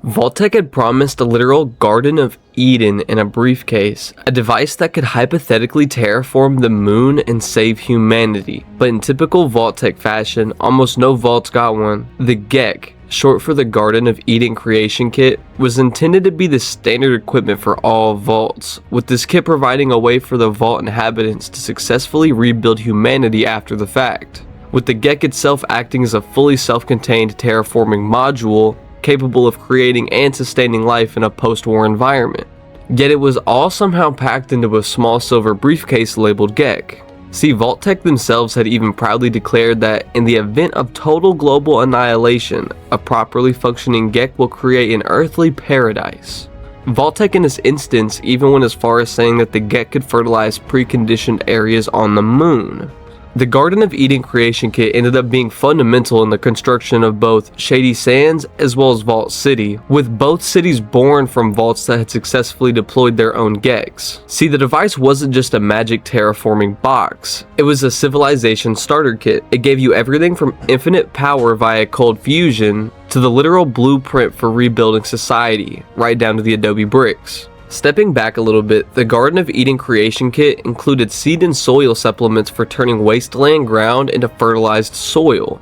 Vault-Tec had promised a literal Garden of Eden in a briefcase, a device that could hypothetically terraform the moon and save humanity. But in typical Vault-Tec fashion, almost no vaults got one. The GECK, short for the Garden of Eden Creation Kit, was intended to be the standard equipment for all vaults, with this kit providing a way for the vault inhabitants to successfully rebuild humanity after the fact, with the GECK itself acting as a fully self-contained terraforming module capable of creating and sustaining life in a post-war environment. Yet it was all somehow packed into a small silver briefcase labeled GECK. See, Vault-Tec themselves had even proudly declared that in the event of total global annihilation, a properly functioning GECK will create an earthly paradise. Vault-Tec in this instance even went as far as saying that the GECK could fertilize preconditioned areas on the moon. The Garden of Eden Creation Kit ended up being fundamental in the construction of both Shady Sands as well as Vault City, with both cities born from vaults that had successfully deployed their own GECKs. See, the device wasn't just a magic terraforming box, it was a civilization starter kit. It gave you everything from infinite power via cold fusion to the literal blueprint for rebuilding society, right down to the Adobe bricks. Stepping back a little bit, the Garden of Eden Creation Kit included seed and soil supplements for turning wasteland ground into fertilized soil,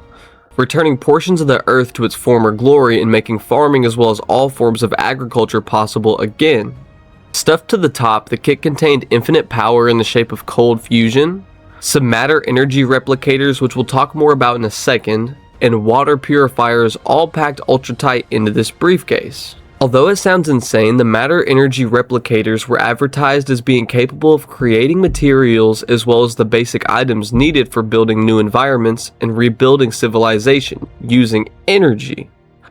returning portions of the earth to its former glory and making farming as well as all forms of agriculture possible again. Stuffed to the top, the kit contained infinite power in the shape of cold fusion, some matter energy replicators, which we'll talk more about in a second, and water purifiers, all packed ultra tight into this briefcase. Although it sounds insane, the matter energy replicators were advertised as being capable of creating materials as well as the basic items needed for building new environments and rebuilding civilization using energy.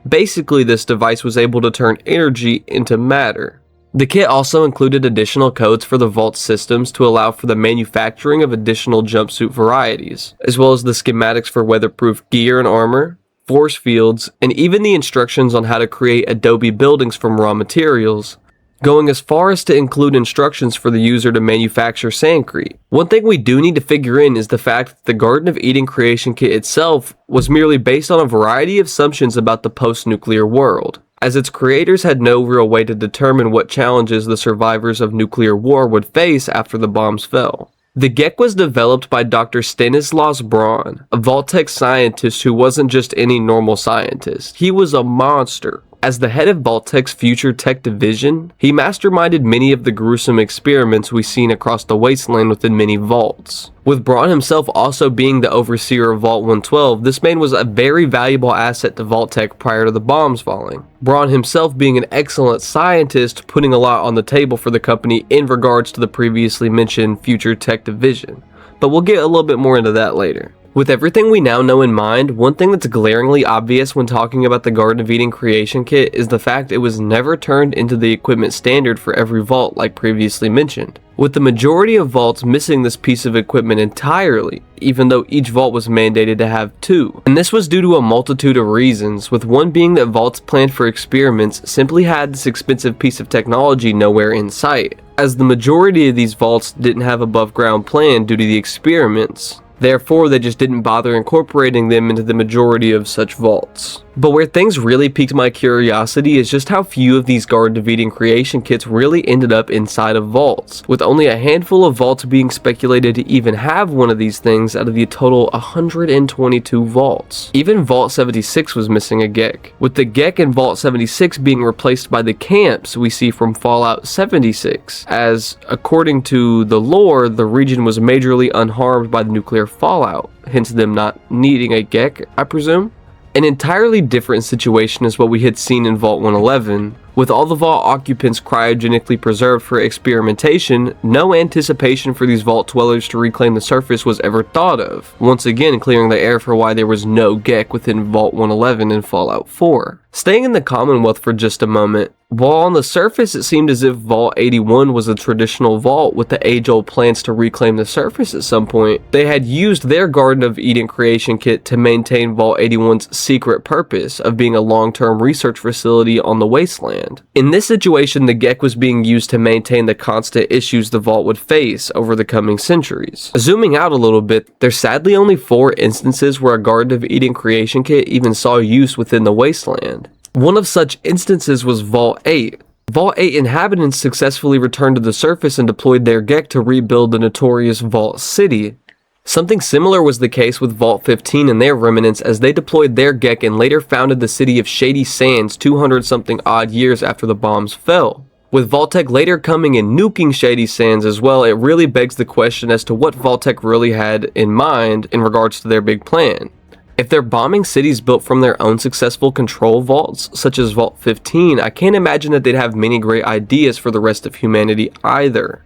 Basically, this device was able to turn energy into matter. The kit also included additional codes for the vault systems to allow for the manufacturing of additional jumpsuit varieties, as well as the schematics for weatherproof gear and armor, force fields, and even the instructions on how to create Adobe buildings from raw materials, going as far as to include instructions for the user to manufacture sandcrete. One thing we do need to figure in is the fact that the Garden of Eden Creation Kit itself was merely based on a variety of assumptions about the post-nuclear world, as its creators had no real way to determine what challenges the survivors of nuclear war would face after the bombs fell. The GECK was developed by Dr. Stanislaus Braun, a Vault-Tec scientist who wasn't just any normal scientist. He was a monster. As the head of Vault-Tec's future tech division, he masterminded many of the gruesome experiments we've seen across the wasteland within many vaults. With Braun himself also being the overseer of Vault 112, this man was a very valuable asset to Vault-Tec prior to the bombs falling. Braun himself being an excellent scientist, putting a lot on the table for the company in regards to the previously mentioned future tech division. But we'll get a little bit more into that later. With everything we now know in mind, one thing that's glaringly obvious when talking about the Garden of Eden Creation Kit is the fact it was never turned into the equipment standard for every vault like previously mentioned, with the majority of vaults missing this piece of equipment entirely, even though each vault was mandated to have two. And this was due to a multitude of reasons, with one being that vaults planned for experiments simply had this expensive piece of technology nowhere in sight, as the majority of these vaults didn't have above ground plan due to the experiments. Therefore, they just didn't bother incorporating them into the majority of such vaults. But where things really piqued my curiosity is just how few of these Garden of Eden creation kits really ended up inside of vaults, with only a handful of vaults being speculated to even have one of these things out of the total 122 vaults. Even Vault 76 was missing a GECK, with the GECK in Vault 76 being replaced by the camps we see from Fallout 76, as according to the lore, the region was majorly unharmed by the nuclear fallout, hence them not needing a GECK, I presume. An entirely different situation is what we had seen in Vault 111. With all the vault occupants cryogenically preserved for experimentation, no anticipation for these vault dwellers to reclaim the surface was ever thought of, once again clearing the air for why there was no GECK within Vault 111 in Fallout 4. Staying in the Commonwealth for just a moment, while on the surface it seemed as if Vault 81 was a traditional vault with the age-old plans to reclaim the surface at some point, they had used their Garden of Eden creation kit to maintain Vault 81's secret purpose of being a long-term research facility on the wasteland. In this situation, the GECK was being used to maintain the constant issues the vault would face over the coming centuries. Zooming out a little bit, there's sadly only 4 instances where a Garden of Eden creation kit even saw use within the wasteland. One of such instances was Vault 8. Vault 8 inhabitants successfully returned to the surface and deployed their GECK to rebuild the notorious Vault City. Something similar was the case with Vault 15 and their remnants as they deployed their GECK and later founded the city of Shady Sands 200-something odd years after the bombs fell. With Vault-Tec later coming and nuking Shady Sands as well, it really begs the question as to what Vault-Tec really had in mind in regards to their big plan. If they're bombing cities built from their own successful control vaults, such as Vault 15, I can't imagine that they'd have many great ideas for the rest of humanity either.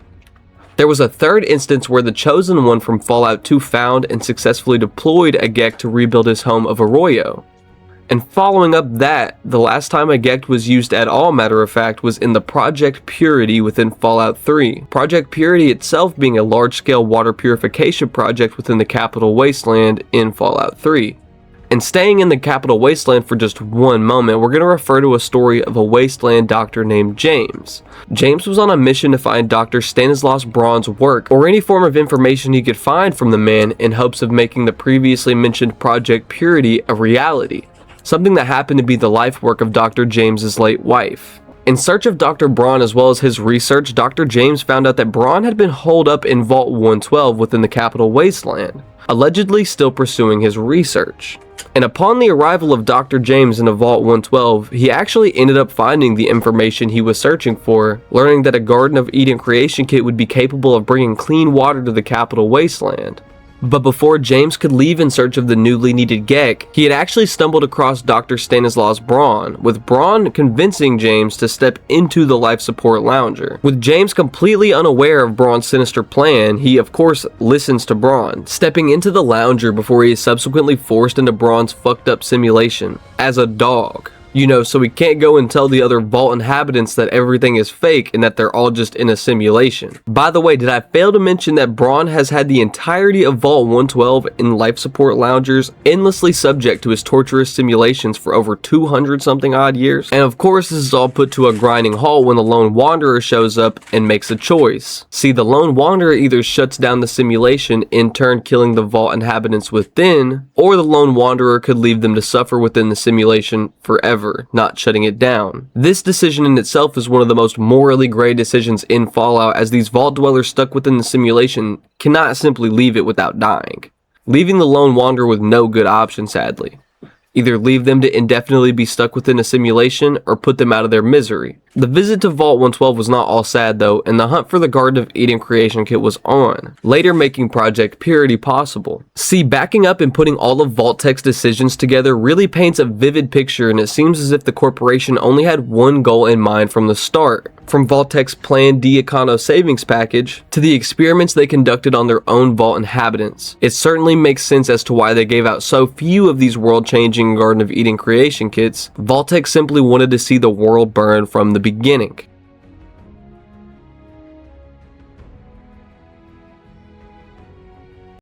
There was a third instance where the Chosen One from Fallout 2 found and successfully deployed a GECK to rebuild his home of Arroyo. And following up that, the last time a GECK was used at all, matter of fact, was in the Project Purity within Fallout 3. Project Purity itself being a large-scale water purification project within the Capital Wasteland in Fallout 3. And staying in the Capital Wasteland for just one moment, we're going to refer to a story of a wasteland doctor named James. James was on a mission to find Dr. Stanislaus Braun's work, or any form of information he could find from the man, in hopes of making the previously mentioned Project Purity a reality. Something that happened to be the life work of Dr. James's late wife. In search of Dr. Braun as well as his research, Dr. James found out that Braun had been holed up in Vault 112 within the Capital Wasteland, allegedly still pursuing his research. And upon the arrival of Dr. James into Vault 112, he actually ended up finding the information he was searching for, learning that a Garden of Eden creation kit would be capable of bringing clean water to the Capital Wasteland. But before James could leave in search of the newly needed GECK, he had actually stumbled across Dr. Stanislaus Braun, with Braun convincing James to step into the life support lounger. With James completely unaware of Braun's sinister plan, he of course listens to Braun, stepping into the lounger before he is subsequently forced into Braun's fucked up simulation, as a dog. You know, so he can't go and tell the other Vault inhabitants that everything is fake and that they're all just in a simulation. By the way, did I fail to mention that Braun has had the entirety of Vault 112 in life support loungers endlessly subject to his torturous simulations for over 200-something odd years? And of course, this is all put to a grinding halt when the Lone Wanderer shows up and makes a choice. See, the Lone Wanderer either shuts down the simulation, in turn killing the Vault inhabitants within, or the Lone Wanderer could leave them to suffer within the simulation forever, not shutting it down. This decision in itself is one of the most morally gray decisions in Fallout, as these Vault dwellers stuck within the simulation cannot simply leave it without dying, leaving the Lone Wanderer with no good option, sadly. Either leave them to indefinitely be stuck within a simulation, or put them out of their misery. The visit to Vault 112 was not all sad though, and the hunt for the Garden of Eden creation kit was on, later making Project Purity possible. See, backing up and putting all of Vault-Tec's decisions together really paints a vivid picture, and it seems as if the corporation only had one goal in mind from the start. From Vault-Tec's planned G.E.C.K savings package, to the experiments they conducted on their own Vault inhabitants. It certainly makes sense as to why they gave out so few of these world-changing Garden of Eden creation kits. Vault-Tec simply wanted to see the world burn from the beginning.